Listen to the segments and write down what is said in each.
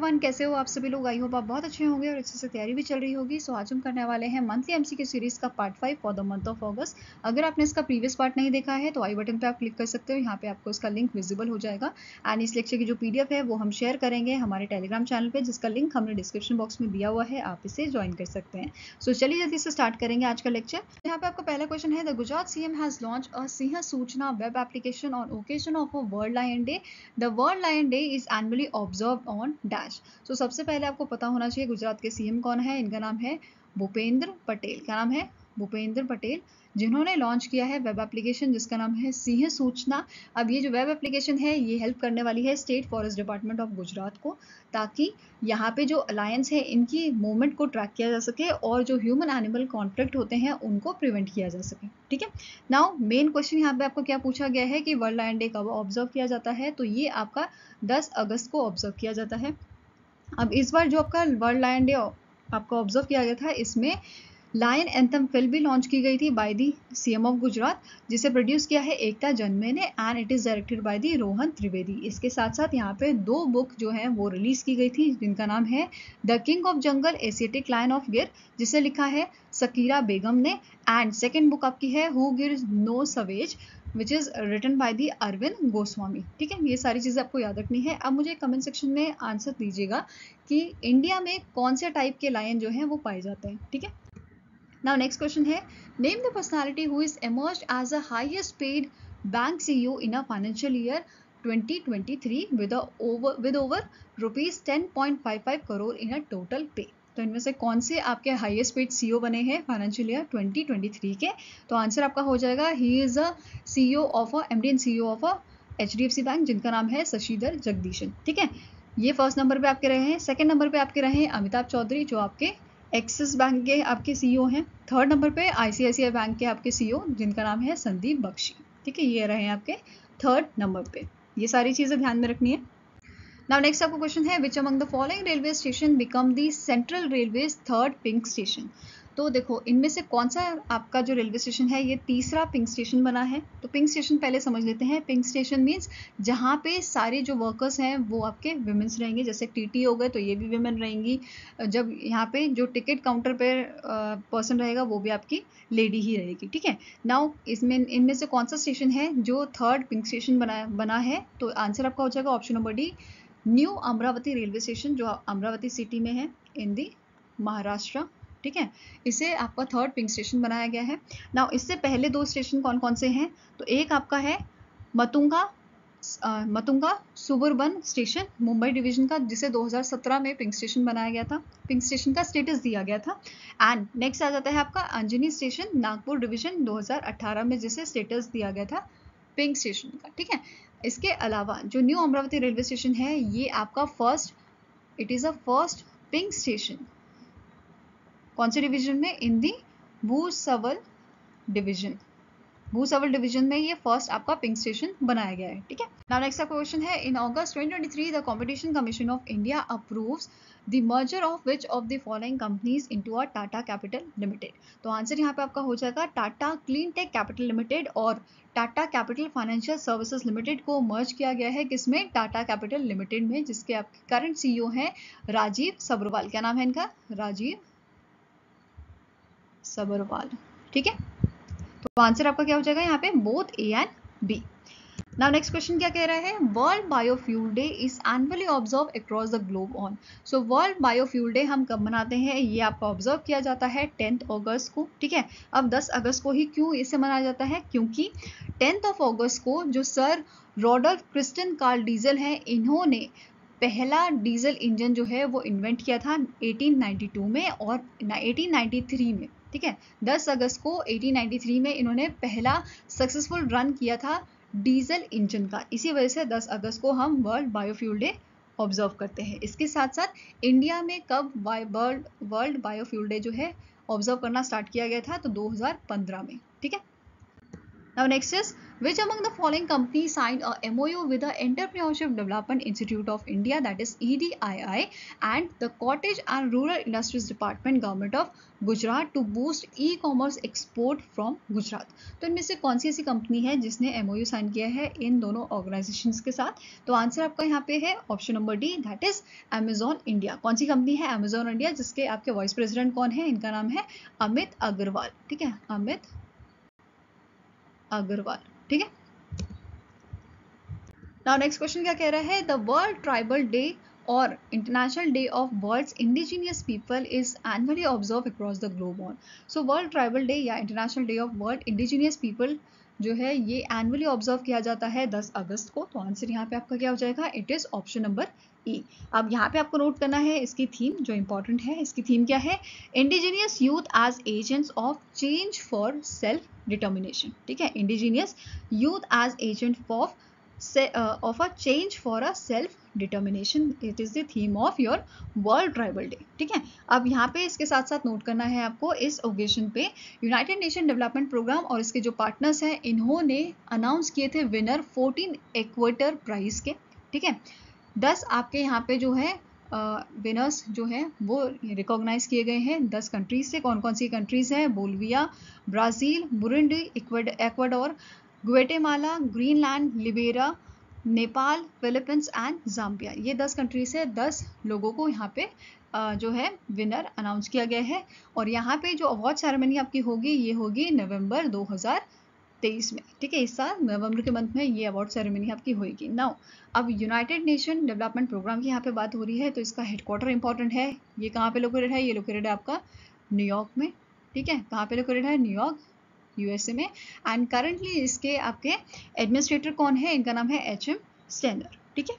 Everyone, कैसे हो आप सभी लोग। आई होप आप बहुत अच्छे होंगे और अच्छे से तैयारी भी चल रही होगी। सो आज हम करने वाले हैं मंथली एमसीक्यू सीरीज का part 5 for the month of अगस्त। अगर आपने इसका प्रीवियस पार्ट नहीं देखा है तो आई बटन पे आप क्लिक कर सकते हो, यहाँ पे आपको इसका लिंक विजिबल हो जाएगा। एंड इस लेक्चर की जो पीडीएफ है वो हम शेयर करेंगे हमारे टेलीग्राम चैनल पे, जिसका लिंक हमने डिस्क्रिप्शन बॉक्स में दिया हुआ है, आप इसे ज्वाइन कर सकते हैं। सो चलिए जल्दी से स्टार्ट करेंगे आज का लेक्चर। यहाँ पे आपका पहला क्वेश्चन है, the Gujarat CM has launch a Sinh Suchna web application on occasion of a world lion day. The world lion day is annually observe on dash. So सबसे पहले आपको पता होना चाहिए गुजरात के सीएम कौन है। इनका नाम है भूपेंद्र पटेल। क्या नाम है? भूपेंद्र पटेल, जिन्होंने लॉन्च किया है वेब एप्लीकेशन जिसका नाम है सिंह सूचना। अब ये जो वेब एप्लीकेशन है ये हेल्प करने वाली है state forest department of Gujarat को, ताकि यहाँ पे जो अलायंस है इनकी मूवमेंट को ट्रैक किया जा सके और जो ह्यूमन एनिमल कॉन्फ्लिक्ट होते हैं उनको प्रिवेंट किया जा सके। ठीक है, नाउ मेन क्वेश्चन यहाँ पे आपको क्या पूछा गया है कि वर्ल्ड लायन डे कब ऑब्जर्व किया जाता है, तो ये आपका 10 अगस्त को ऑब्जर्व किया जाता है। अब इस बार जो आपका वर्ल्ड लायन डे आपका ऑब्जर्व किया गया था, इसमें लायन एंथम फिल्म भी लॉन्च की गई थी by the CM of Gujarat, जिसे प्रोड्यूस किया है एकता जन्मे ने and it is directed by the Rohan Trivedi. इसके साथ साथ यहाँ पे 2 बुक जो है वो रिलीज की गई थी, जिनका नाम है the king of jungle Asiatic lion of Gir, जिसे लिखा है सकीरा बेगम ने, एंड सेकेंड बुक आपकी है who gives no savage which is written by the Arvind Goswami. ठीक है, ये सारी चीजें आपको याद रखनी है। अब मुझे कमेंट सेक्शन में आंसर दीजिएगा कि इंडिया में कौन से टाइप के लायन जो है वो पाए जाते हैं। ठीक है, now next question है, name the personality who is emerged as the highest paid bank CEO in a financial year 2023 with over rupees 10.55 crore in a total pay। तो इनमें से कौन से आपके हाईएस्ट पेड सीईओ बने हैं फाइनेंशियल ईयर 2023 के? तो आंसर आपका हो जाएगा he is a CEO of a MD and CEO of a HDFC bank, जिनका नाम है शशिधर जगदीशन। ठीक है, ये फर्स्ट नंबर पे आपके रहे हैं। सेकंड नंबर पे आपके रहे हैं अमिताभ चौधरी, जो आपके एक्सिस बैंक के आपके सीईओ हैं। थर्ड नंबर पे आईसीआईसीआई बैंक के आपके सीईओ, जिनका नाम है संदीप बख्शी। ठीक है, ये रहे हैं आपके थर्ड नंबर पे। ये सारी चीजें ध्यान में रखनी है। नाउ नेक्स्ट आपको क्वेश्चन है, which among the following railway station become the central railways third pink station. तो देखो इनमें से कौन सा आपका जो रेलवे स्टेशन है ये तीसरा पिंक स्टेशन बना है। तो पिंक स्टेशन पहले समझ लेते हैं। पिंक स्टेशन मीन्स जहाँ पे सारे जो वर्कर्स हैं वो आपके विमेंस रहेंगे, जैसे टीटी हो गए तो ये भी विमेन रहेंगी। जब यहाँ पे जो टिकट काउंटर पे पर्सन रहेगा वो भी आपकी लेडी ही रहेगी। ठीक है, नाउ इसमें इनमें से कौन सा स्टेशन है जो थर्ड पिंक स्टेशन बना है? तो आंसर आपका हो जाएगा option number D, new Amravati railway station, जो अमरावती सिटी में है इन दी महाराष्ट्र। ठीक है, इसे आपका थर्ड पिंक स्टेशन बनाया गया है। नाउ इससे पहले 2 स्टेशन कौन कौन से हैं? तो एक आपका है मतुंगा सुबुरबन स्टेशन मुंबई डिवीजन का, जिसे 2017 में पिंक स्टेशन बनाया गया था, पिंक स्टेशन का स्टेटस दिया गया था। एंड नेक्स्ट आ जाता है आपका अंजनी स्टेशन नागपुर डिवीजन 2018 में, जिसे स्टेटस दिया गया था पिंक स्टेशन का। ठीक है, इसके अलावा जो न्यू अमरावती रेलवे स्टेशन है ये आपका it is a first pink station कौन से डिवीजन में? इन दी भूसवल डिवीजन। भूसवल डिवीजन में ये फर्स्ट आपका पिंक स्टेशन बनाया गया है। ठीक है, नाउ नेक्स्ट आपका क्वेश्चन है, in August 2023 the competition commission of India approves the merger of which of the following companies into a Tata capital limited. तो आंसर यहाँ पे आपका हो जाएगा Tata clean tech capital limited और Tata capital financial services limited को मर्ज किया गया है। किसमें? टाटा कैपिटल लिमिटेड में, जिसके आपके करंट सीईओ हैं राजीव सब्रवाल। क्या नाम है इनका? राजीव सब्रवाल। ठीक है, तो आंसर आपका क्या हो जाएगा यहाँ पे? Both A and B. Now next question क्या कह रहा है, world biofuel day is annually observe across the globe on. So world biofuel day हम कब मनाते हैं? ये आपका ऑब्जर्व किया जाता है 10 अगस्त को। ठीक है, अब 10 अगस्त को ही क्यों इसे मनाया जाता है? क्योंकि 10 अगस्त को जो सर रॉडल्फ क्रिस्टन कार्ल डीजल है, इन्होंने पहला डीजल इंजन जो है वो इन्वेंट किया था 1892 में और 1893 में। ठीक है, 10 अगस्त को 1893 में इन्होंने पहला सक्सेसफुल रन किया था डीजल इंजन का। इसी वजह से 10 अगस्त को हम वर्ल्ड बायोफ्यूल डे ऑब्जर्व करते हैं। इसके साथ साथ इंडिया में कब वर्ल्ड बायोफ्यूल डे जो है ऑब्जर्व करना स्टार्ट किया गया था? तो 2015 में। ठीक है, now next is Which among the following companies signed a MOU with the Entrepreneurship Development Institute of India, that is EDII, and the Cottage and Rural Industries Department, Government of Gujarat, to boost e commerce export from Gujarat? तो इनमें से कौन सी ऐसी company है जिसने MOU sign किया है इन दोनों ऑर्गेनाइजेशंस के साथ? तो आंसर आपका यहाँ पे है option number D, that is Amazon India. कौन सी कंपनी है अमेजॉन इंडिया, जिसके आपके वाइस प्रेसिडेंट कौन है? इनका नाम है अमित अग्रवाल। ठीक है, अमित अग्रवाल। ठीक है, नाउ नेक्स्ट क्वेश्चन क्या कह रहा है? द वर्ल्ड ट्राइबल डे और international day of world's indigenous people is annually observe across the globe on. So world tribal day या international day of world indigenous people जो है ये एनुअली ऑब्जर्व किया जाता है 10 अगस्त को। तो आंसर यहाँ पे आपका क्या हो जाएगा? इट इज ऑप्शन नंबर ई। अब यहाँ पे आपको नोट करना है इसकी थीम जो इंपॉर्टेंट है। इसकी थीम क्या है? Indigenous youth as agents of change for self determination. ठीक है, indigenous youth as agent of a change for a self determination, it is the theme of your world tribal day। ठीक है, अब यहाँ पे इसके साथ साथ नोट करना है आपको इस ओकेजन पे यूनाइटेड नेशन डेवलपमेंट प्रोग्राम और इसके जो पार्टनर्स हैं इन्होंने अनाउंस किए थे विनर 14 इक्वेटर प्राइज के। ठीक है, 10 आपके यहाँ पे जो है विनर्स जो है वो रिकॉग्नाइज किए गए हैं 10 कंट्रीज से। कौन कौन सी कंट्रीज हैं? Bolivia, Brazil, Burundi, Ecuador, Guatemala, Greenland, Liberia, Nepal, Philippines and Zambia. ये 10 कंट्री से 10 लोगों को यहाँ पे जो है विनर अनाउंस किया गया है। और यहाँ पे जो अवार्ड सेरेमनी आपकी होगी ये होगी नवंबर 2023 में। ठीक है, इस साल नवंबर के मंथ में ये अवार्ड सेरेमनी आपकी होगी। नाउ अब यूनाइटेड नेशन डेवलपमेंट प्रोग्राम की यहाँ पे बात हो रही है, तो इसका हेडक्वार्टर इंपॉर्टेंट है। ये कहाँ पे लोकेटेड है? ये लोकेटेड है आपका न्यूयॉर्क में। ठीक है, कहाँ पे लोकेटेड है? न्यूयॉर्क, यूएसए में। एंड करंटली इसके आपके एडमिनिस्ट्रेटर कौन है? इनका नाम है HM स्टेनर। ठीक है,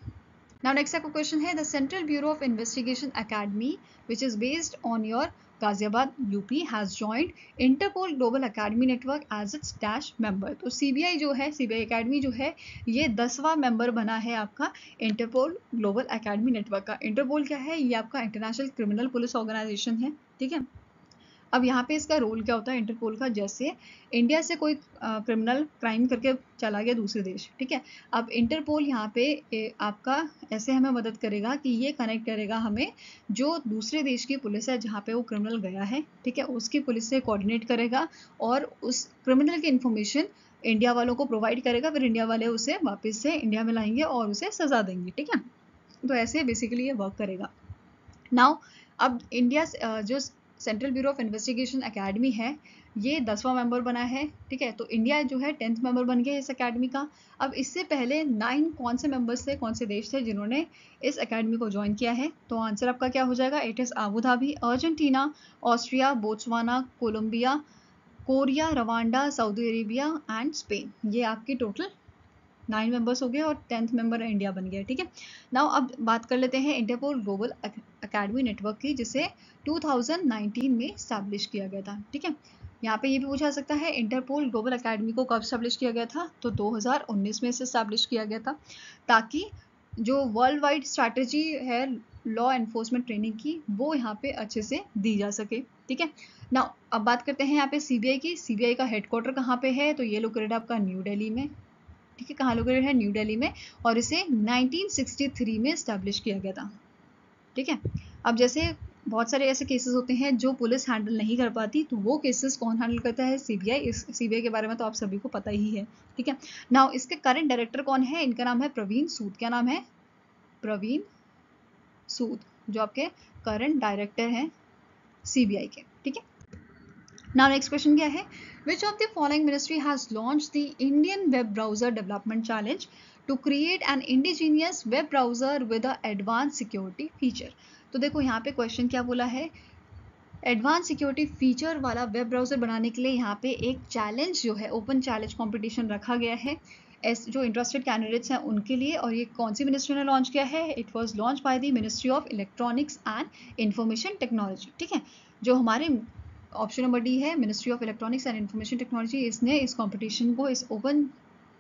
नाउ नेक्स्ट आपका क्वेश्चन है the central bureau of investigation academy which is based on your Ghaziabad UP has joined Interpol global academy network as its dash member. तो CBI जो है, CBI अकेडमी जो है ये 10वां मेंबर बना है आपका इंटरपोल ग्लोबल अकेडमी नेटवर्क का। इंटरपोल क्या है? ये आपका इंटरनेशनल क्रिमिनल पुलिस ऑर्गेनाइजेशन है। ठीक है, अब यहाँ पे इसका रोल क्या होता है इंटरपोल का? जैसे इंडिया से कोई क्रिमिनल क्राइम करके चला गया दूसरे देश, ठीक है, अब इंटरपोल यहाँ पे आपका ऐसे हमें मदद करेगा कि ये कनेक्ट करेगा हमें जो दूसरे देश की पुलिस है जहाँ पे वो क्रिमिनल गया है, ठीक है, उसकी पुलिस से कोऑर्डिनेट करेगा और उस क्रिमिनल की इन्फॉर्मेशन इंडिया वालों को प्रोवाइड करेगा। फिर इंडिया वाले उसे वापस से इंडिया में लाएंगे और उसे सजा देंगे। ठीक है, तो ऐसे बेसिकली ये वर्क करेगा। नाउ अब इंडिया जो central bureau of investigation academy है ये 10वां मेंबर बना है। ठीक है, तो इंडिया जो है 10th मेंबर बन गया इस अकेडमी का। अब इससे पहले 9 कौन से मेंबर्स थे, कौन से देश थे जिन्होंने इस अकेडमी को ज्वाइन किया है? तो आंसर आपका क्या हो जाएगा? It is Abu Dhabi, Argentina, Austria, Botswana, Colombia, Korea, Rwanda, Saudi Arabia and Spain. ये आपकी टोटल 9 मेंबर्स हो गए और 10th मेंबर इंडिया बन गया। ठीक है, नाउ अब बात कर लेते हैं इंटरपोल ग्लोबल अकेडमी नेटवर्क की जिसे 2019 में स्टैब्लिश किया गया था। ठीक है, यहाँ पे ये भी पूछा सकता है इंटरपोल ग्लोबल अकेडमी को कब स्टैब्लिश किया गया था? तो 2019 में इसे स्टैब्लिश किया गया था ताकि जो वर्ल्ड वाइड स्ट्रैटेजी है लॉ एनफोर्समेंट ट्रेनिंग की वो यहाँ पे अच्छे से दी जा सके। ठीक है, नाउ अब बात करते हैं यहाँ पे CBI की। CBI का हेडक्वार्टर कहाँ पे है? तो ये लोकेटेड आपका न्यू दिल्ली में। ठीक है, कहाँ लोकेटेड है? न्यू दिल्ली में, और इसे 1963 में स्टैब्लिश किया गया था। ठीक है, अब जैसे बहुत सारे ऐसे केसेस होते हैं जो पुलिस हैंडल नहीं कर पाती, तो वो केसेस कौन हैंडल करता है? CBI। इस CBI के बारे में तो आप सभी को पता ही है। ठीक है, नाउ इसके करंट डायरेक्टर कौन है? इनका नाम है प्रवीण सूद। क्या नाम है? प्रवीण सूद, जो आपके करंट डायरेक्टर हैं CBI के। ठीक है, नाउ नेक्स्ट क्वेश्चन क्या है? Which of the following ministry has launched the Indian Web Browser Development Challenge to create an indigenous web browser with a advanced security feature? तो देखो यहाँ पे क्वेश्चन क्या बोला है, एडवांस सिक्योरिटी फीचर वाला वेब ब्राउजर बनाने के लिए यहाँ पे एक चैलेंज जो है ओपन चैलेंज कंपटीशन रखा गया है जो इंटरेस्टेड कैंडिडेट्स हैं उनके लिए। और ये कौन सी मिनिस्ट्री ने लॉन्च किया है? It was launch by the ministry of electronics and information technology. ठीक है, जो हमारे ऑप्शन नंबर डी है ministry of electronics and information technology, इसने इस कंपटीशन को, इस ओपन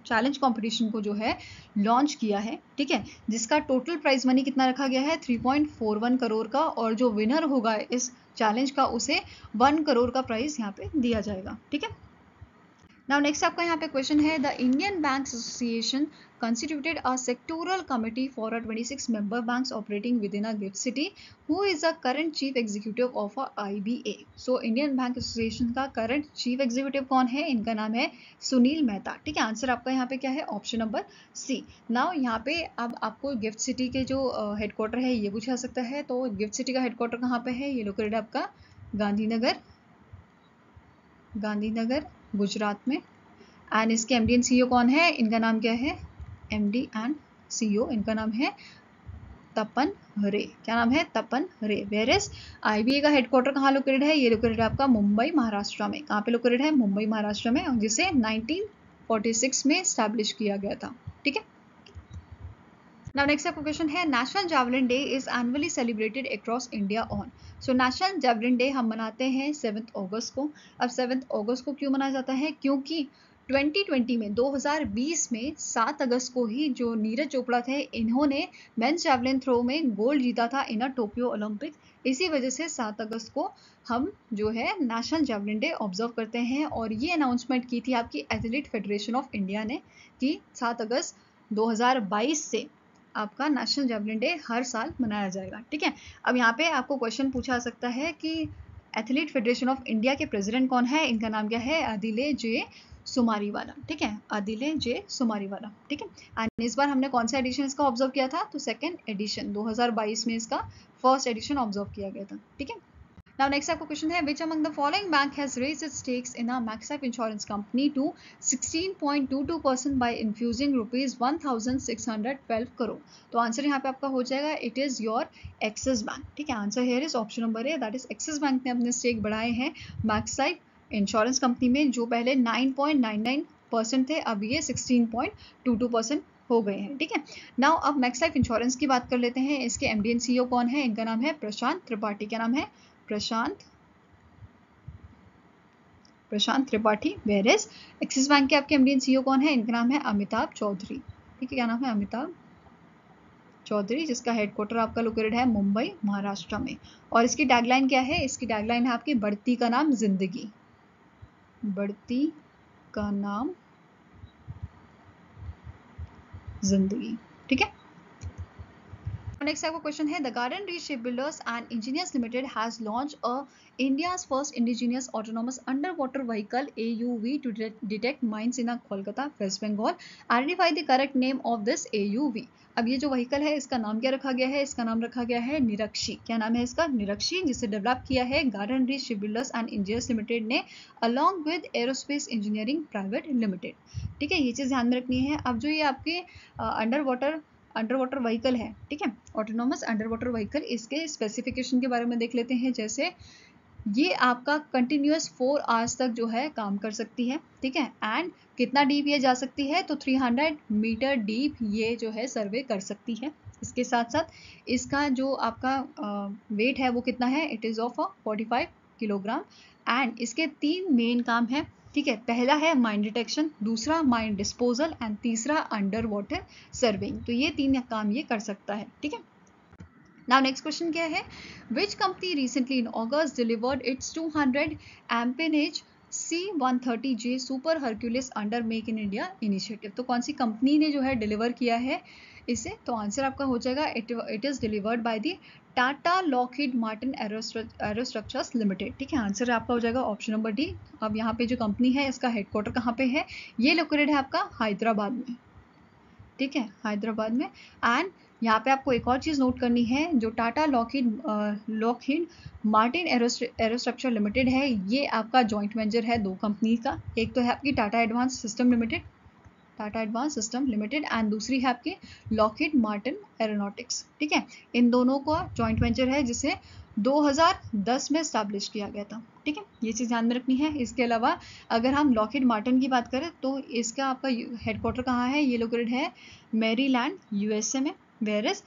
चैलेंज कंपटीशन को जो है लॉन्च किया है। ठीक है, जिसका टोटल प्राइज मनी कितना रखा गया है? 3.41 करोड़ का, और जो विनर होगा इस चैलेंज का उसे 1 करोड़ का प्राइज यहाँ पे दिया जाएगा। ठीक है, नाउ नेक्स्ट आपका यहाँ पे क्वेश्चन है, the Indian bank association constituted a sectoral committee for a 26 member banks operating within a gift city. Who is the current chief executive of a IBA? So Indian Bank Association का current chief executive कौन है? इनका नाम है सुनील मेहता। ठीक है, answer आपका यहाँ पे क्या है? ऑप्शन नंबर सी। नाउ यहाँ पे अब आपको गिफ्ट सिटी के जो हेडक्वार्टर है ये पूछा सकता है। तो गिफ्ट सिटी का हेडक्वार्टर कहाँ पे है? ये लोकेटेड आपका गांधीनगर गुजरात में। एंड इसके एमडी एंड सीईओ कौन है? इनका नाम क्या है? एमडी एंड सीईओ इनका नाम है तपन रे। क्या नाम है? तपन रे। वेयर इज आईबीए का हेडक्वार्टर कहाँ लोकेटेड है? ये लोकेटेड है आपका मुंबई महाराष्ट्र में। कहाँ पे लोकेटेड है? मुंबई महाराष्ट्र में, जिसे 1946 में स्टैब्लिश किया गया था। ठीक है। Now next आपका क्वेश्चन है, national javelin day is annually celebrated across India on. So national javelin day हम मनाते हैं 7 अगस्त को। अब 7 अगस्त को क्यों मनाया जाता है? क्योंकि 2020 में 2020 में 7 अगस्त को ही जो नीरज चोपड़ा थे, इन्होंने मेंस जावलिन थ्रो में गोल्ड जीता था इन टोक्यो ओलंपिक। इसी वजह से 7 अगस्त को हम जो है नेशनल जावलिन डे ऑब्जर्व करते हैं। और ये अनाउंसमेंट की थी आपकी एथलीट फेडरेशन ऑफ इंडिया ने कि 7 अगस्त 2022 से आपका नेशनल जावलिन डे हर साल मनाया जाएगा। ठीक है। अब यहाँ पे आपको क्वेश्चन पूछा सकता है कि एथलीट फेडरेशन ऑफ इंडिया के प्रेसिडेंट कौन है? इनका नाम क्या है? अदिले जे सुमारीवाला। ठीक है, अदिले जे सुमारीवाला। ठीक है। एंड इस बार हमने कौन सा एडिशन इसका ऑब्जर्व किया था? तो सेकेंड एडिशन 2022 में इसका फर्स्ट एडिशन ऑब्जर्व किया गया था। ठीक है। Now next आपका क्वेश्चन है, which among the following bank has raised its stakes in a Maxlife Insurance Company to 16.22% by infusing rupees 1612 crore? तो आंसर यहाँ पे आपका हो जाएगा, it is your axis bank. ठीक है, answer here is option number A, that is Axis bank ने अपने स्टेक बढ़ाए हैं मैक्सलाइफ इंश्योरेंस कंपनी में, जो पहले 9.99% थे, अब ये 16.22% हो गए हैं। ठीक है। नाउ अब मैक्सलाइफ इंश्योरेंस की बात कर लेते हैं। इसके एमडी एंड सीईओ कौन है? इनका नाम है प्रशांत त्रिपाठी। क्या नाम है? Prashant Tripathi. Where is Axis bank के आपके एमडी एंड सीईओ कौन है? इनका नाम है अमिताभ चौधरी। ठीक है, क्या नाम है? अमिताभ चौधरी, जिसका हेडक्वार्टर आपका लोकेटेड है मुंबई महाराष्ट्र में। और इसकी टैगलाइन क्या है? इसकी टैगलाइन है आपकी, बढ़ती का नाम जिंदगी। बढ़ती का नाम जिंदगी। ठीक है। नेक्स्ट आपका क्वेश्चन है, the Garden Reach shipbuilders and engineers Limited has launch a India's first indigenous autonomous under water vehicle AUV to detect mines in Kolkata West Bengal. Identify the correct name of this AUV। अब ये जो vehicle है, इसका नाम क्या रखा गया है? इसका नाम रखा गया है निरक्षी। क्या नाम है इसका? निरक्षी, जिसे डेवलप किया है Garden Reach shipbuilders and engineers limited ने along with aerospace engineering private limited. ठीक है, ये चीज़ ध्यान में रखनी है। अब जो ये आपके अंडर वाटर व्हीकल है, ठीक है, ऑटोनोमस अंडर वाटर व्हीकल, इसके स्पेसिफिकेशन के बारे में देख लेते हैं। जैसे ये आपका कंटिन्यूअस 4 आवर्स तक जो है काम कर सकती है। ठीक है। एंड कितना डीप ये जा सकती है? तो 300 मीटर डीप ये जो है सर्वे कर सकती है। इसके साथ साथ इसका जो आपका वेट है वो कितना है? It is of 45 kilogram. And इसके 3 मेन काम है। ठीक है, पहला है माइन डिटेक्शन, दूसरा माइन डिस्पोजल एंड तीसरा अंडर वाटर सर्विंग। तो ये 3 काम ये कर सकता है। ठीक है। Now next question क्या है? Which company recently in August delivered its 200 amperage C130J Super Hercules under Make in India initiative? तो कौन सी कंपनी ने जो है डिलीवर किया है इसे? तो आंसर आपका हो जाएगा, it is delivered by the Tata Lockheed Martin aerostructures limited. ठीक है, आंसर आपका हो जाएगा ऑप्शन नंबर डी। अब यहाँ पे जो कंपनी है, इसका हेडक्वार्टर कहाँ पे है? ये लोकेटेड है आपका हैदराबाद में। ठीक है, हैदराबाद में। एंड यहाँ पे आपको एक और चीज़ नोट करनी है, जो टाटा लॉकहीड मार्टिन एरोस्ट्रक्चर लिमिटेड है, ये आपका जॉइंट वेंचर है 2 कंपनी का। एक तो है आपकी Tata advance system limited and दूसरी है आपकी लॉकहीड मार्टिन एरोनॉटिक्स। ठीक है, इन दोनों का जॉइंट वेंचर है, जिसे 2010 में स्टैब्लिश किया गया था। ठीक है, ये चीज़ ध्यान में रखनी है। इसके अलावा अगर हम लॉकहीड मार्टिन की बात करें तो इसका आपका हेडक्वार्टर कहाँ है? ये लोकेटेड है मैरीलैंड USA में। वेयर इज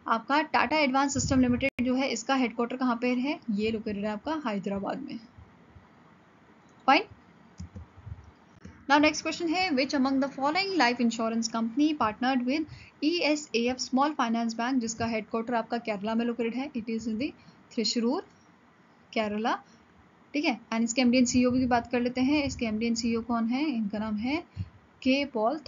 आपका टाटा एडवांस सिस्टम लिमिटेड जो है, इसका हेडक्वार्टर कहाँ पे है? ये लोकेटेड है आपका हैदराबाद में। फाइन। Now next question है, which among the following life insurance company partnered with ESAF Small Finance Bank, जिसका हेडक्वार्टर आपका केरला में लोकेटेड है? It is in the Thrissur, Kerala. ठीक है। एंड इसके एमडी एंड सीईओ की बात कर लेते हैं। इसके एमडी एंड सीईओ कौन है? इनका नाम है के पॉल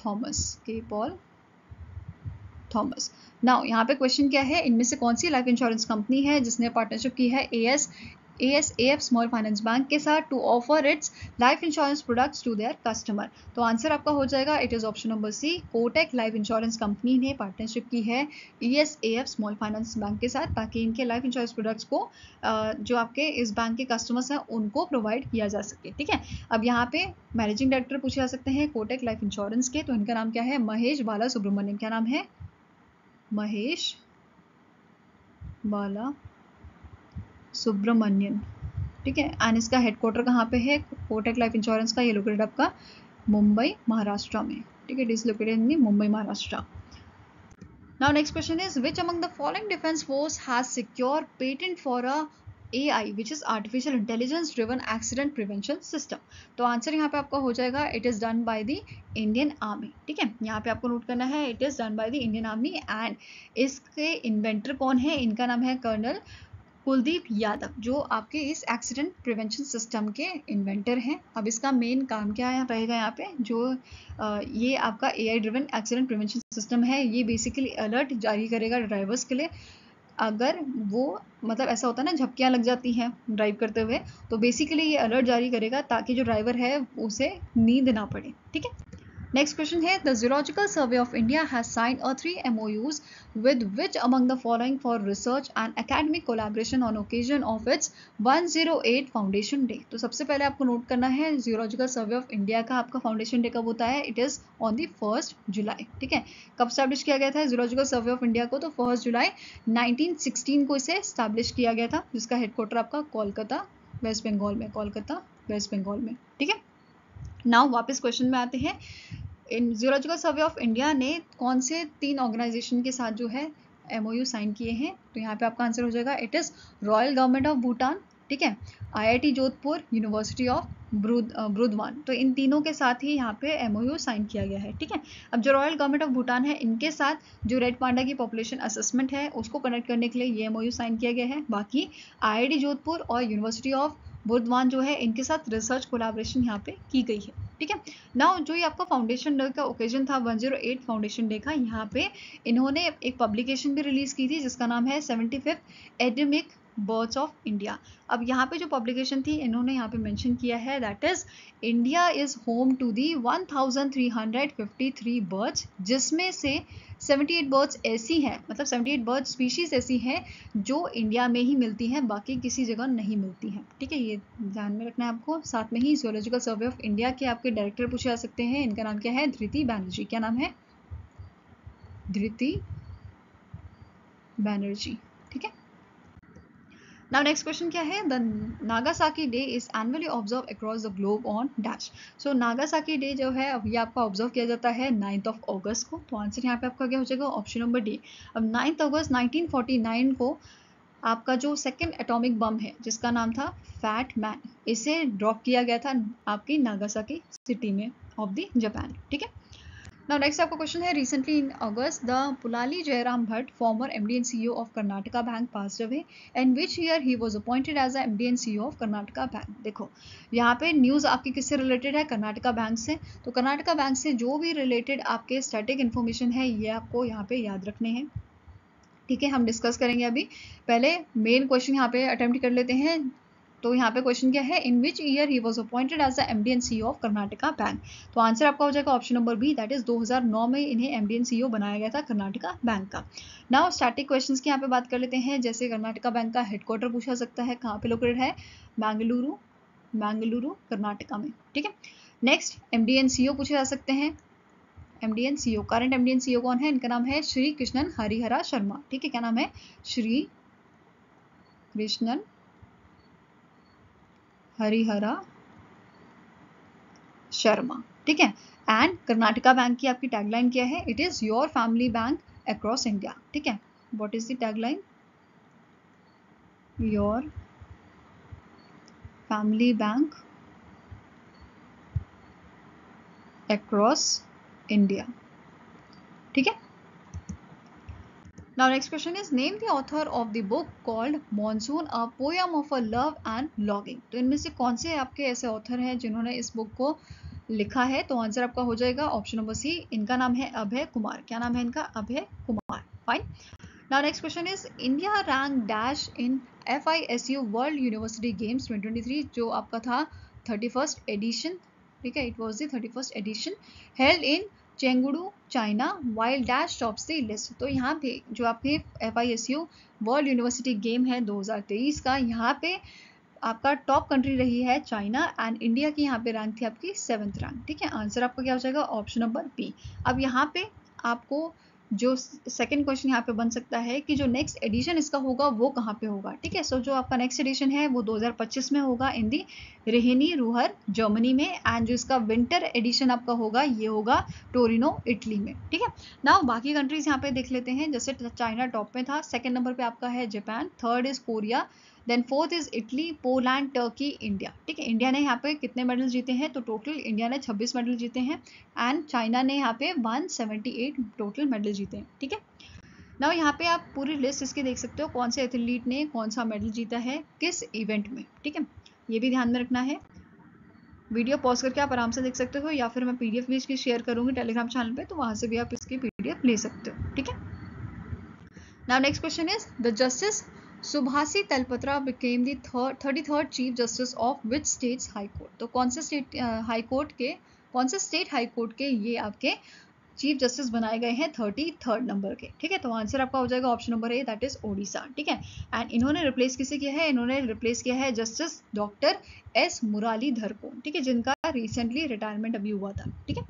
थॉमस। नाउ यहाँ पे क्वेश्चन क्या है, इनमें से कौन सी लाइफ इंश्योरेंस कंपनी है जिसने पार्टनरशिप की है ASAF स्मॉल फाइनेंस बैंक के साथ to offer its life insurance products to their customer? तो आंसर आपका हो जाएगा it is option number C, Kotak life insurance company ने पार्टनरशिप की है ASAF स्मॉल फाइनेंस बैंक के साथ, ताकि इनके लाइफ इंश्योरेंस प्रोडक्ट्स को जो आपके इस बैंक के कस्टमर्स हैं उनको प्रोवाइड किया जा सके। ठीक है। अब यहाँ पे मैनेजिंग डायरेक्टर पूछे जा सकते हैं कोटक लाइफ इंश्योरेंस के, तो इनका नाम क्या है? महेश बाला सुब्रमण्यम। क्या नाम है? महेश बाला सुब्रमण्यन। ठीक है। एंड इसका हेडक्वार्टर कहाँ पे है कोटक लाइफ इंश्योरेंस का? ये लोकेटेड आपका मुंबई महाराष्ट्र में। ठीक है, dislocated in Mumbai Maharashtra. Now next question is which among the following defence force has secure patent for a AI which is artificial intelligence driven accident prevention system? तो आंसर यहाँ पे आपका हो जाएगा it is done by the Indian army. ठीक है, यहाँ पे आपको नोट करना है it is done by the Indian army. And इसके इन्वेंटर कौन है? इनका नाम है कर्नल कुलदीप यादव, जो आपके इस एक्सीडेंट प्रिवेंशन सिस्टम के इन्वेंटर हैं। अब इसका मेन काम क्या रहेगा यहाँ पे, जो ये आपका AI driven accident prevention system है, ये बेसिकली अलर्ट जारी करेगा ड्राइवर्स के लिए। अगर वो मतलब ऐसा होता है ना, झपकियाँ लग जाती हैं ड्राइव करते हुए, तो बेसिकली ये अलर्ट जारी करेगा ताकि जो ड्राइवर है उसे नींद ना पड़े। ठीक है। नेक्स्ट क्वेश्चन है the zoological survey of India has signed 3 MOUs with which among the following for research and academic collaboration on occasion of its 108 foundation day? तो सबसे पहले आपको नोट करना है जूलॉजिकल सर्वे ऑफ इंडिया का आपका foundation day कब होता है? इट इज ऑन द 1 जुलाई। ठीक है, कब स्टैब्लिश किया गया था जूलॉजिकल सर्वे ऑफ इंडिया को? तो 1 जुलाई 1916 को इसे स्टैब्लिश किया गया था, जिसका हेडक्वार्टर आपका कोलकाता वेस्ट बंगाल में, कोलकाता वेस्ट बंगाल में। ठीक है। नाउ वापस क्वेश्चन में आते हैं। इन जूलॉजिकल सर्वे ऑफ इंडिया ने कौन से 3 ऑर्गेनाइजेशन के साथ जो है MOU साइन किए हैं? तो यहाँ पे आपका आंसर हो जाएगा it is royal government of Bhutan, ठीक है, IIT Jodhpur, university of Burdwan. तो इन तीनों के साथ ही यहाँ पे MOU साइन किया गया है। ठीक है। अब जो रॉयल गवर्नमेंट ऑफ भूटान है, इनके साथ जो रेड पांडा की पॉपुलेशन असेसमेंट है उसको कनेक्ट करने के लिए ये MOU साइन किया गया है। बाकी IIT जोधपुर और यूनिवर्सिटी ऑफ बुर्दवान जो है, इनके साथ रिसर्च कोलैबोरेशन यहाँ पे की गई है। ठीक है। नाउ जो ये आपका फाउंडेशन डे का ओकेजन था 108 फाउंडेशन डे का, यहाँ पे इन्होंने एक पब्लिकेशन भी रिलीज की थी जिसका नाम है 75th एडेमिक बर्ड्स ऑफ इंडिया। अब यहाँ पे जो पब्लिकेशन थी इन्होंने यहाँ पे मेंशन किया है that is India is home to the 1353 birds, जिसमें से 78 बर्ड्स ऐसी हैं, मतलब 78 बर्ड स्पीशीज ऐसी हैं जो इंडिया में ही मिलती हैं, बाकी किसी जगह नहीं मिलती हैं। ठीक है, ये ध्यान में रखना है आपको। साथ में ही जूलॉजिकल सर्वे ऑफ इंडिया के आपके डायरेक्टर पूछे जा सकते हैं, इनका नाम क्या है? धृति बैनर्जी। क्या नाम है? धृति बैनर्जी। ठीक है। नाउ नेक्स्ट क्वेश्चन क्या है? The Nagasaki day is annually observe across the globe on dash. So Nagasaki day जो है ये आपका ऑब्जर्व किया जाता है 9 अगस्त को। तो आंसर यहाँ पे आपका क्या हो जाएगा? Option number D. अब 9 अगस्त 1949 को आपका जो सेकेंड एटॉमिक बम है जिसका नाम था फैट मैन, इसे ड्रॉप किया गया था आपकी नागासाकी सिटी में ऑफ द जापान। ठीक है। नाउ नेक्स्ट आपका क्वेश्चन है recently in August the Pulali Jayaram Bhatt former MD and CEO of Karnataka bank passed away and which year he was appointed as MD and CEO of Karnataka bank. देखो यहाँ पे news आपकी किससे related है? कर्नाटका बैंक से। तो कर्नाटका बैंक से जो भी रिलेटेड आपके स्टैटिक इन्फॉर्मेशन है ये आपको यहाँ पे याद रखने हैं। ठीक है, हम डिस्कस करेंगे अभी। पहले मेन क्वेश्चन यहाँ पे अटेम्प्ट कर लेते हैं। तो यहाँ पे क्वेश्चन क्या है? In which year he was appointed as the MD and CEO of Karnataka bank. तो आंसर आपका हो जाएगा option number B, that is 2009 में इन्हें MD and CEO बनाया गया था कर्नाटका बैंक का। नाउ स्टैटिक क्वेश्चंस की यहाँ पे बात कर लेते हैं। जैसे कर्नाटका बैंक का हेडक्वार्टर पूछा सकता है, कहाँ पे लोकेटेड है? बेंगलुरु कर्नाटका में। ठीक है। नेक्स्ट MD and CEO पूछे जा सकते हैं। MD and CEO, current MD and CEO कौन है? इनका नाम है श्री कृष्णन हरिहरा शर्मा। ठीक है, क्या नाम है? श्री कृष्णन हरिहरा शर्मा। ठीक है। एंड कर्नाटका बैंक की आपकी टैगलाइन क्या है? It is your family bank across India. ठीक है, what is the tagline? Your family bank across India. ठीक है। Now next question is name the author of the book called Monsoon, a poem of a love and longing. तो इनमें से कौन से आपके ऐसे ऑथर हैं जिन्होंने इस बुक को लिखा है? तो आंसर आपका हो जाएगा ऑप्शन नंबर सी, इनका नाम है अभय कुमार। क्या नाम है इनका? Abhay Kumar. Fine. Now next question is India rank dash in FISU world university games 2023, जो आपका था 31st एडिशन, ठीक है, it was the 31st edition held in Chengdu China while dash tops the list. तो यहाँ पे जो आपके FISU वर्ल्ड यूनिवर्सिटी गेम है 2023 का, यहाँ पे आपका टॉप कंट्री रही है चाइना एंड इंडिया की यहाँ पे रैंक थी आपकी 7th रैंक। ठीक है, आंसर आपका क्या हो जाएगा? Option number B. अब यहाँ पे आपको जो सेकंड क्वेश्चन यहाँ पे बन सकता है कि जो नेक्स्ट एडिशन इसका होगा वो कहाँ पे होगा। ठीक है, सो जो आपका नेक्स्ट एडिशन है वो 2025 में होगा इन दी रेहनी रूहर जर्मनी में, एंड जो इसका विंटर एडिशन आपका होगा ये होगा टोरिनो इटली में। ठीक है, नाउ बाकी कंट्रीज यहाँ पे देख लेते हैं। जैसे चाइना टॉप में था, सेकेंड नंबर पे आपका है Japan, third is Korea, then fourth is Italy, Poland, Turkey, India. ठीक है, इंडिया ने यहाँ पे कितने मेडल जीते हैं? तो टोटल इंडिया ने 26 मेडल जीते हैं एंड चाइना ने यहाँ पे 178 टोटल मेडल जीते हैं। ठीक है, नाउ यहाँ पे आप पूरी लिस्ट इसकी देख सकते हो, कौन से एथलीट ने कौन सा मेडल जीता है किस इवेंट में। ठीक है, ये भी ध्यान में रखना है। वीडियो पॉज करके आप आराम से देख सकते हो, या फिर मैं PDF भी इसकी शेयर करूंगी टेलीग्राम चैनल पे, तो वहां से भी आप इसकी PDF ले सकते हो। ठीक है, now next question is the justice Subhashi Talapatra became the 33rd chief justice of which states high court. तो कौन से स्टेट हाई कोर्ट के, कौन से स्टेट हाई कोर्ट के ये आपके चीफ जस्टिस बनाए गए हैं 33rd नंबर के। ठीक है, तो आंसर आपका हो जाएगा option number A, that is Odisha. ठीक है, एंड इन्होंने रिप्लेस किसे किया है? इन्होंने रिप्लेस किया है जस्टिस डॉक्टर S मुरलीधर को। ठीक है, जिनका रिसेंटली रिटायरमेंट अभी हुआ था। ठीक है,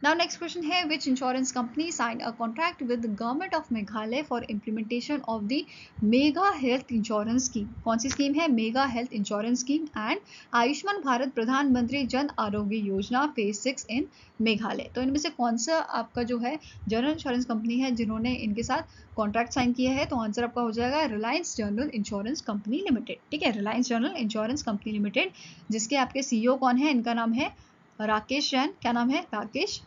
नाउ नेक्स्ट क्वेश्चन है which insurance company signed a contract with government of Meghalaya for implementation of the mega health insurance scheme. कौन सी स्कीम है? Mega health insurance scheme and Ayushman Bharat प्रधानमंत्री जन आरोग्य योजना फेज 6 इन मेघालय। तो इनमें से कौन सा आपका जो है जनरल इंश्योरेंस कंपनी है जिन्होंने इनके साथ कॉन्ट्रैक्ट साइन किया है? तो आंसर आपका हो जाएगा Reliance general insurance company limited. ठीक है, Reliance general insurance company limited, जिसके आपके CEO कौन है? इनका नाम है राकेश जैन। क्या नाम है? Rakesh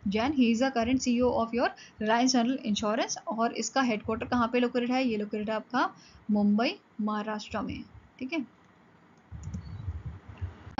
Jain. He is the current CEO of your Reliance general insurance, और इसका हेडक्वार्टर कहाँ पे लोकेटेड है? ये लोकेटेड है आपका मुंबई महाराष्ट्र में। ठीक है,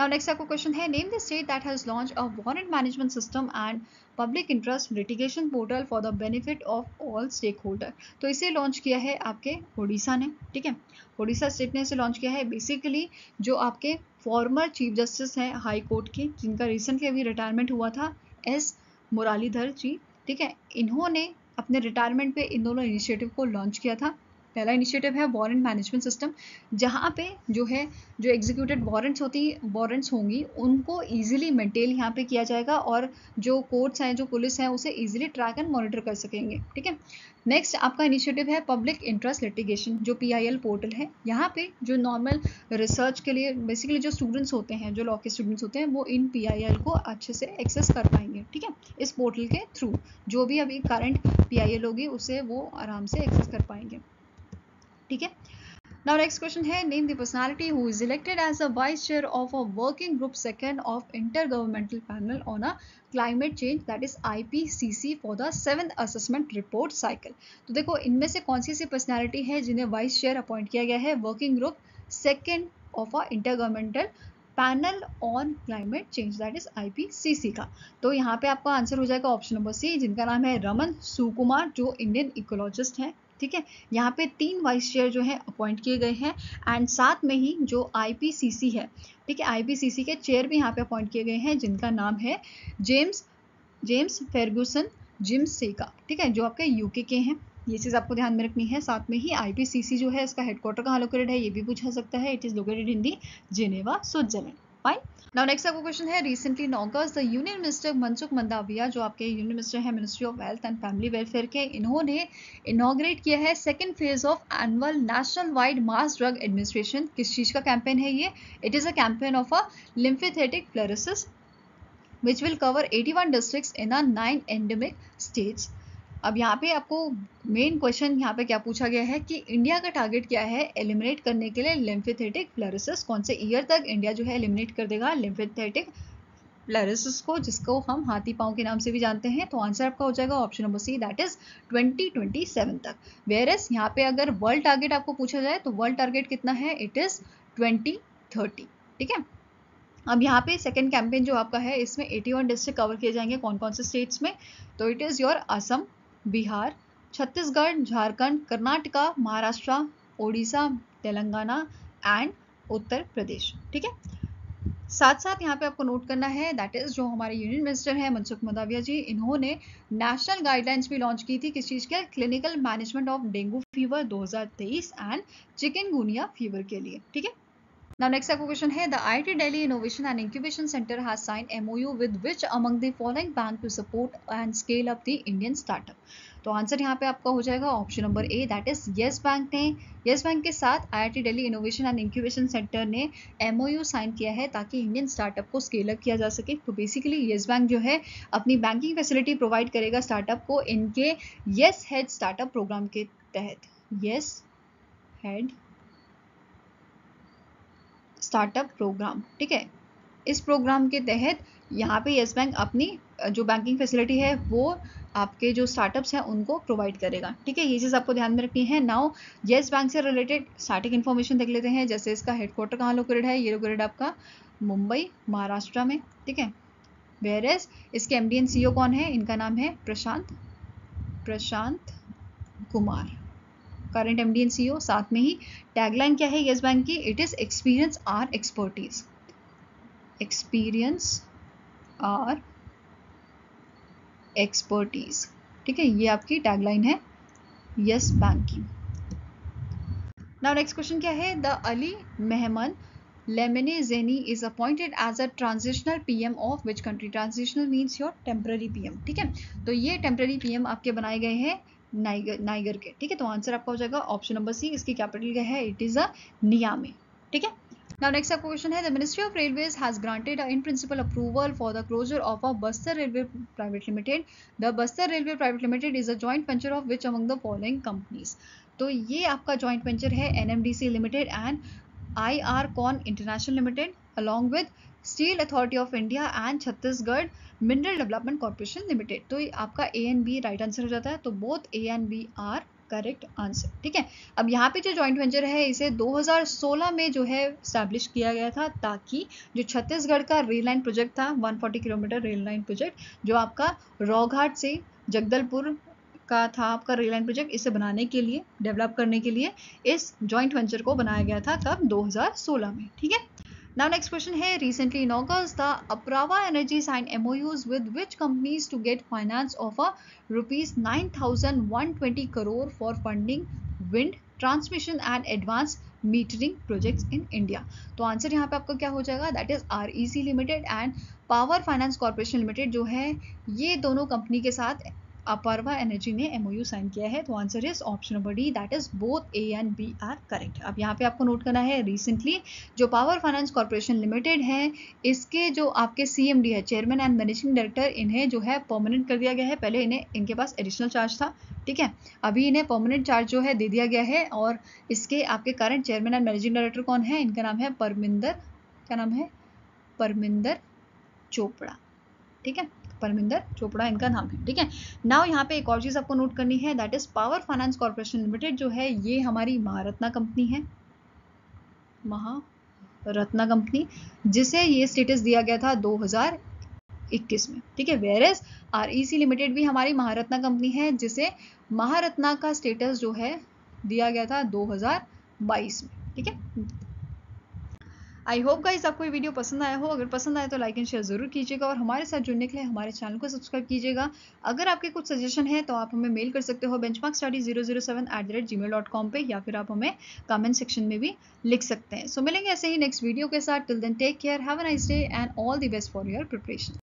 नाउ नेक्स्ट आपको क्वेश्चन है name the state that has launch a warrant management system and public interest litigation portal for the benefit of all stakeholder. तो इसे लॉन्च किया है आपके उड़ीसा ने। ठीक है, उड़ीसा स्टेट ने इसे लॉन्च किया है। बेसिकली जो आपके फॉर्मर चीफ जस्टिस हैं हाई कोर्ट के, जिनका रिसेंटली अभी रिटायरमेंट हुआ था, S मुरलीधर जी। ठीक है, इन्होंने अपने रिटायरमेंट पे इन दोनों इनिशिएटिव को लॉन्च किया था। पहला इनिशिएटिव है वारंट मैनेजमेंट सिस्टम, जहाँ पे जो है जो एग्जीक्यूटेड वारंट्स होंगी उनको इजीली मेंटेन यहाँ पे किया जाएगा, और जो कोर्ट्स हैं, जो पुलिस है, उसे इजीली ट्रैक एंड मॉनिटर कर सकेंगे। ठीक है, नेक्स्ट आपका इनिशिएटिव है पब्लिक इंटरेस्ट लिटिगेशन, जो PIL पोर्टल है। यहाँ पे जो नॉर्मल रिसर्च के लिए बेसिकली जो स्टूडेंट्स होते हैं, जो लॉ के स्टूडेंट्स होते हैं, वो इन PIL को अच्छे से एक्सेस कर पाएंगे। ठीक है, इस पोर्टल के थ्रू जो भी अभी करंट PIL होगी उसे वो आराम से एक्सेस कर पाएंगे। ठीक है, now next question है name the personality who is elected as the vice chair of a working group second of intergovernmental panel on a climate change, that is IPCC for the 7th assessment report cycle। तो देखो इनमें से कौन सी personality है जिन्हें vice chair appoint किया गया है working group second of a intergovernmental panel on climate change, that is IPCC का। तो यहाँ पे आपका आंसर हो जाएगा ऑप्शन नंबर सी, जिनका नाम है रमन सुकुमार, जो इंडियन इकोलॉजिस्ट हैं। ठीक है, यहाँ पे 3 वाइस चेयर जो है अपॉइंट किए गए हैं, एंड साथ में ही जो IPCC है, ठीक है, IPCC के चेयर भी यहाँ पे अपॉइंट किए गए हैं, जिनका नाम है जेम्स फेर्गुसन जिमसेका। ठीक है, जो आपके UK के हैं। ये चीज़ आपको ध्यान में रखनी है। साथ में ही IPCC जो है इसका हेडक्वार्टर कहाँ लोकेटेड है ये भी पूछा सकता है। It is located in the Geneva, Switzerland. Fine. Now next आपको क्वेश्चन है रिसेंटली नॉकर्स the union minister Mansukh Mandaviya, जो आपके यूनियन मिनिस्टर हैं ministry of health and family welfare के, इन्होंने इनॉग्रेट किया है second phase of annual national wide mass drug administration. किस चीज़ का कैंपेन है ये? It is a campaign of a lymphatic fluorosis which will cover 81 districts in a 9 endemic states। अब यहाँ पे आपको मेन क्वेश्चन यहाँ पे क्या पूछा गया है कि इंडिया का टारगेट क्या है एलिमिनेट करने के लिए लिम्फेथेटिक फ्लोरोसिस। कौन से ईयर तक इंडिया जो है एलिमिनेट कर देगा लिम्फेथेटिक लैरिसिस को, जिसको हम हाथी पांव के नाम से भी जानते हैं। तो आंसर आपका हो जाएगा option number C, that is 2027 तक। वेयरएस यहाँ पे अगर वर्ल्ड टारगेट आपको पूछा जाए तो वर्ल्ड टारगेट कितना है, इट इज 2030। ठीक है, अब यहाँ पे सेकेंड कैंपेन जो आपका है, इसमें 81 डिस्ट्रिक्ट कवर किए जाएंगे। कौन कौन से स्टेट्स में, तो it is your Assam, Bihar, Chhattisgarh, Jharkhand, Karnataka, Maharashtra, Odisha, Telangana and Uttar Pradesh. ठीक है, साथ साथ यहाँ पे आपको नोट करना है, दैट इज जो हमारे यूनियन मिनिस्टर हैं मनसुख मंडाविया जी, इन्होंने नेशनल गाइडलाइंस भी लॉन्च की थी। किस चीज के, clinical management of dengue fever 2023 and chikungunya fever के लिए। ठीक है, now next आपको क्वेश्चन है, the IIT Delhi Innovation and Incubation Center has signed MOU with which among the following bank to support and scale up the Indian startup। तो answer यहाँ पे आपका हो जाएगा option number A, that is yes bank ने, yes bank के साथ IIT Delhi innovation and incubation centre ने MOU साइन किया है ताकि इंडियन स्टार्टअप को स्केल अप किया जा सके। तो बेसिकली यस बैंक जो है अपनी बैंकिंग फैसिलिटी प्रोवाइड करेगा स्टार्टअप को इनके यस हेड स्टार्टअप प्रोग्राम के तहत। यस हेड स्टार्टअप प्रोग्राम, ठीक है, इस प्रोग्राम के तहत यहाँ पे यस बैंक अपनी जो बैंकिंग फैसिलिटी है वो आपके जो स्टार्टअप्स हैं उनको प्रोवाइड करेगा। ठीक है, ये चीज़ आपको ध्यान में रखनी है। नाउ यस बैंक से रिलेटेड स्टार्टिंग इन्फॉर्मेशन देख लेते हैं, जैसे इसका हेडक्वार्टर कहाँ लोकेटेड है, ये लोकेटेड आपका मुंबई महाराष्ट्र में। ठीक है, वेयरएज इसके MD एंड CEO कौन है, इनका नाम है Prashant Kumar, current MD and CEO। साथ में ही टैगलाइन क्या है यस बैंक की, it is experience our expertise, experience our expertise. ठीक है, ये आपकी टैगलाइन है यस बैंक की। नाउ नेक्स्ट क्वेश्चन क्या है, the Ali Mahaman Lamine Zeine is appointed as a transitional PM of which country. Transitional means your temporary PM। ठीक है, तो ये टेम्पररी PM आपके बनाए गए हैं नाइगर के। ठीक है, तो आंसर आपका हो जाएगा ऑप्शन नंबर सी, इसकी कैपिटल क्या है, इट इज अ नियामे। ठीक है, now next आपका क्वेश्चन है, the Ministry of Railways has granted in principle approval for the closure of a Bastar Railway Private Limited. The Bastar Railway Private Limited is a joint venture of which among the following companies। तो ये आपका joint venture है NMDC Limited and IRCON International Limited along with Steel Authority of India and Chhattisgarh Mineral Development Corporation Limited। तो आपका A and B right answer हो जाता है, तो both A and B are correct answer. ठीक है, अब यहाँ पे जो जॉइंट वेंचर है इसे 2016 में जो है स्टैब्लिश किया गया था ताकि जो छत्तीसगढ़ का रेल लाइन प्रोजेक्ट था 140 किलोमीटर रेल लाइन प्रोजेक्ट जो आपका रौघाट से जगदलपुर का था आपका रेल लाइन प्रोजेक्ट, इसे बनाने के लिए डेवलप करने के लिए इस जॉइंट वेंचर को बनाया गया था कब, 2016 में। ठीक है, now next question है, recently in August the Apraava Energy signed MOUs with which companies to get finance of a rupees 9,120 crore for funding wind transmission and advanced metering projects in India। तो answer यहाँ पे आपका क्या हो जाएगा, that is REC Limited and Power Finance Corporation Limited जो है ये दोनों कंपनी के साथ अपारवा एनर्जी ने MOU साइन किया है। तो answer is option number D, that is both A and B are correct. अब यहाँ पे आपको नोट करना है, रिसेंटली जो पावर फाइनेंस कॉर्पोरेशन लिमिटेड है इसके जो आपके CMD है, चेयरमैन एंड मैनेजिंग डायरेक्टर, इन्हें जो है परमानेंट कर दिया गया है। पहले इन्हें इनके पास एडिशनल चार्ज था, ठीक है, अभी इन्हें परमानेंट चार्ज जो है दे दिया गया है। और इसके आपके current chairman and managing director कौन है, इनका नाम है परमिंदर, क्या नाम है, परमिंदर चोपड़ा। ठीक है, परमिंदर चोपड़ा इनका नाम है। ठीक है, नाउ यहाँ पे एक और चीज आपको नोट करनी है, that is power Finance Corporation Limited जो है ये हमारी महारत्ना कंपनी है, महारत्ना कंपनी, जिसे ये स्टेटस दिया गया था 2021 में। ठीक है, वेयरएज REC लिमिटेड भी हमारी महारत्ना कंपनी है जिसे महारत्ना का स्टेटस जो है दिया गया था 2022 में। ठीक है, आई होप गाइस आपको ये वीडियो पसंद आया हो। अगर पसंद आए तो लाइक एंड शेयर जरूर कीजिएगा और हमारे साथ जुड़ने के लिए हमारे चैनल को सब्सक्राइब कीजिएगा। अगर आपके कुछ सजेशन है तो आप हमें मेल कर सकते हो benchmarkstudy007@gmail.com पे, या फिर आप हमें कमेंट सेक्शन में भी लिख सकते हैं। सो मिलेंगे ऐसे ही नेक्स्ट वीडियो के साथ। Till then take care, have a nice day and all the best for your preparation.